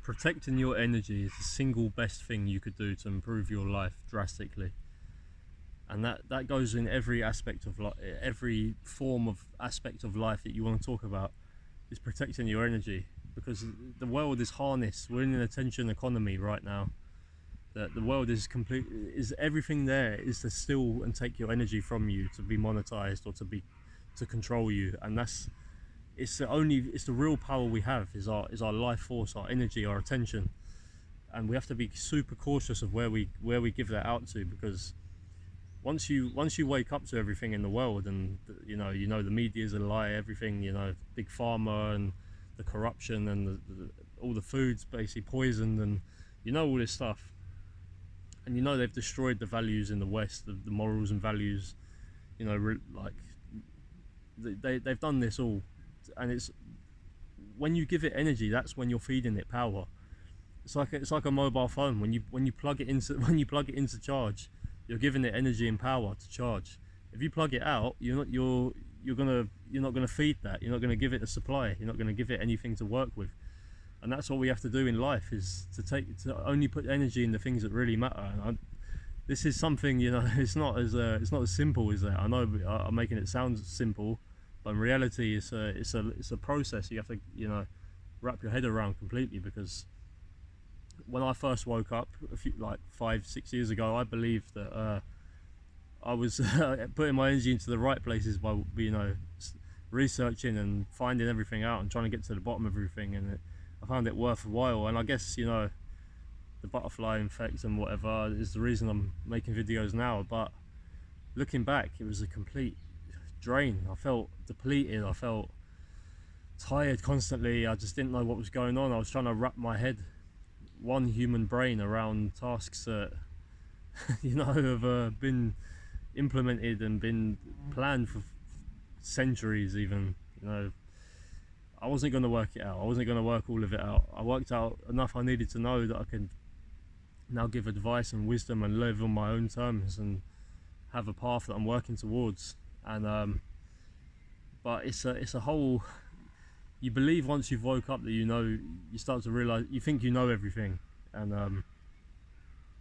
protecting your energy is the single best thing you could do to improve your life drastically. And that goes in every aspect of life, every form of aspect of life that you want to talk about is protecting your energy, because the world is harnessed. We're in an attention economy right now. The world is everything there is to steal and take your energy from you, to be monetized or to control you. And it's the real power we have is our life force, our energy, our attention. And we have to be super cautious of where we give that out to, because once you wake up to everything in the world, and you know the media is a lie, everything, big pharma and the corruption and all the food's basically poisoned, and all this stuff, and they've destroyed the values in the West, the morals and values, like they've done this all. And it's when you give it energy, that's when you're feeding it power. It's like a mobile phone. When you plug it into charge, you're giving it energy and power to charge. If you plug it out, you're not gonna feed that. You're not gonna give it a supply. You're not gonna give it anything to work with. And that's what we have to do in life, is to only put energy in the things that really matter. And this is something, it's not as simple as that. I know I'm making it sound simple, but in reality, it's a process you have to wrap your head around completely. Because when I first woke up, 5-6 years ago, I believed that I was putting my energy into the right places by researching and finding everything out and trying to get to the bottom of everything, and I found it worthwhile. And I guess the butterfly effect and whatever is the reason I'm making videos now. But looking back, it was a complete drain. I felt depleted. I felt tired constantly. I just didn't know what was going on. I was trying to wrap my head, one human brain, around tasks that have been implemented and been planned for centuries even. I wasn't going to work it out. I wasn't going to work all of it out. I worked out enough I needed to know that I could now give advice and wisdom and live on my own terms and have a path that I'm working towards. And but it's a whole, you believe once you've woke up that you start to realize, you think you know everything, and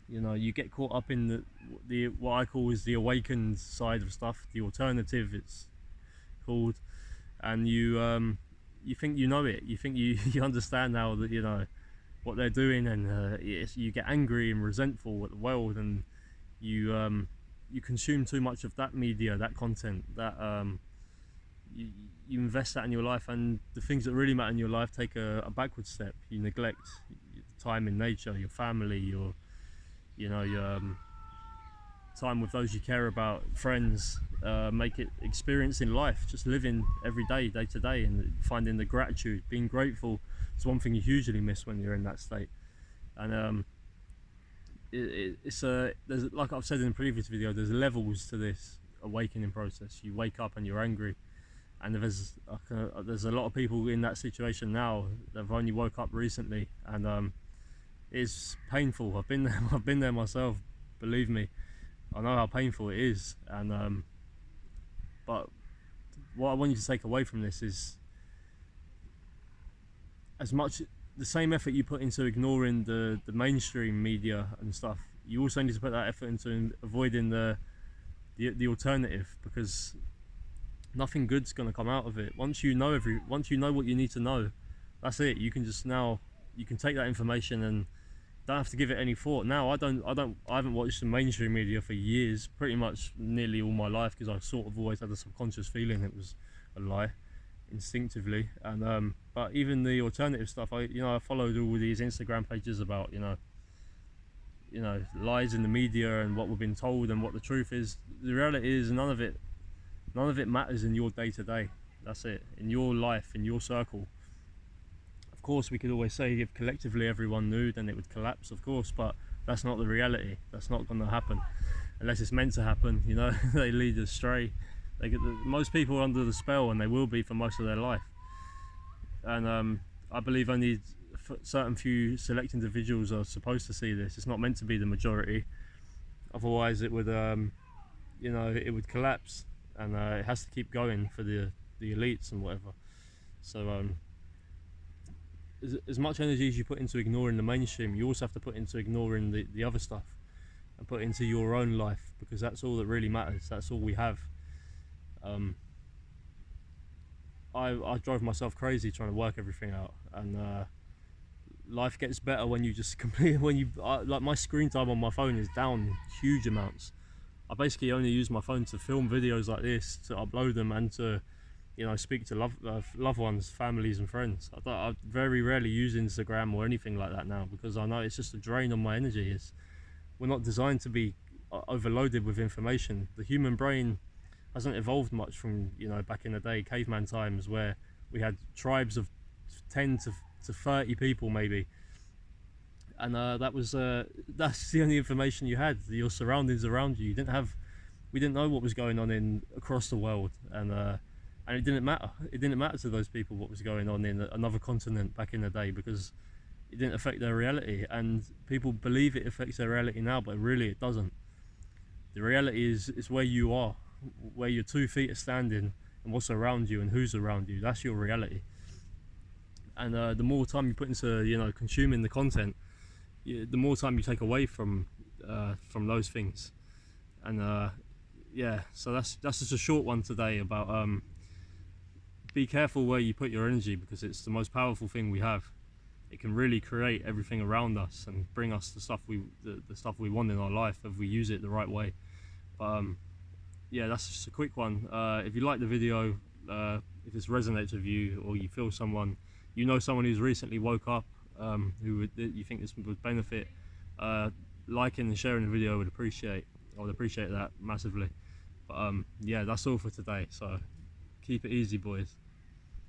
you get caught up in the what I call is the awakened side of stuff, the alternative it's called, and you think you know it, you think you understand now that what they're doing, and you get angry and resentful at the world, and you consume too much of that media, that content, that you invest that in your life, and the things that really matter in your life take a backward step. You neglect time in nature, your family, your time with those you care about, friends. Make it experiencing life, just living every day, day to day, and finding the gratitude, being grateful. It's one thing you hugely miss when you're in that state. And there's, like I've said in the previous video, there's levels to this awakening process. You wake up and you're angry, and there's a lot of people in that situation now that have only woke up recently, and it's painful. I've been there myself, believe me. I know how painful it is. And but what I want you to take away from this is, as much the same effort you put into ignoring the mainstream media and stuff, you also need to put that effort into avoiding the alternative, because nothing good's going to come out of it. Once you know what you need to know, that's it. You can take that information and don't have to give it any thought. Now I haven't watched the mainstream media for years, pretty much nearly all my life, because I sort of always had a subconscious feeling it was a lie, instinctively. And but even the alternative stuff, I followed all these Instagram pages about lies in the media and what we've been told and what the truth is. The reality is none of it matters in your day to day. That's it. In your life, in your circle. Of course, we could always say if collectively everyone knew, then it would collapse, of course, but that's not the reality. That's not going to happen unless it's meant to happen. They lead astray. Most people are under the spell, and they will be for most of their life. And I believe only certain few select individuals are supposed to see this. It's not meant to be the majority. Otherwise, it would, it would collapse, and it has to keep going for the elites and whatever. So as much energy as you put into ignoring the mainstream, you also have to put into ignoring the other stuff and put into your own life, because that's all that really matters. That's all we have. I drove myself crazy trying to work everything out, and life gets better when you just complete like my screen time on my phone is down huge amounts. I basically only use my phone to film videos like this, to upload them, and to speak to loved ones, families and friends. I very rarely use Instagram or anything like that now, because I know it's just a drain on my energy. We're not designed to be overloaded with information. The human brain hasn't evolved much from back in the day, caveman times, where we had tribes of 10 to 30 people maybe, and that's the only information you had, your surroundings around you. We didn't know what was going on across the world, and it didn't matter. It didn't matter to those people what was going on in another continent back in the day, because it didn't affect their reality. And people believe it affects their reality now, but really it doesn't. The reality is where you are, where your 2 feet are standing, and what's around you and who's around you. That's your reality. And the more time you put into consuming the content, the more time you take away from those things. And yeah, so that's just a short one today about be careful where you put your energy, because it's the most powerful thing we have. It can really create everything around us and bring us the stuff we want in our life if we use it the right way. But yeah, that's just a quick one. If you like the video, if this resonates with you, or you feel someone who's recently woke up, who you think this would benefit, liking and sharing the video I would appreciate that massively. But yeah, that's all for today, so keep it easy, boys.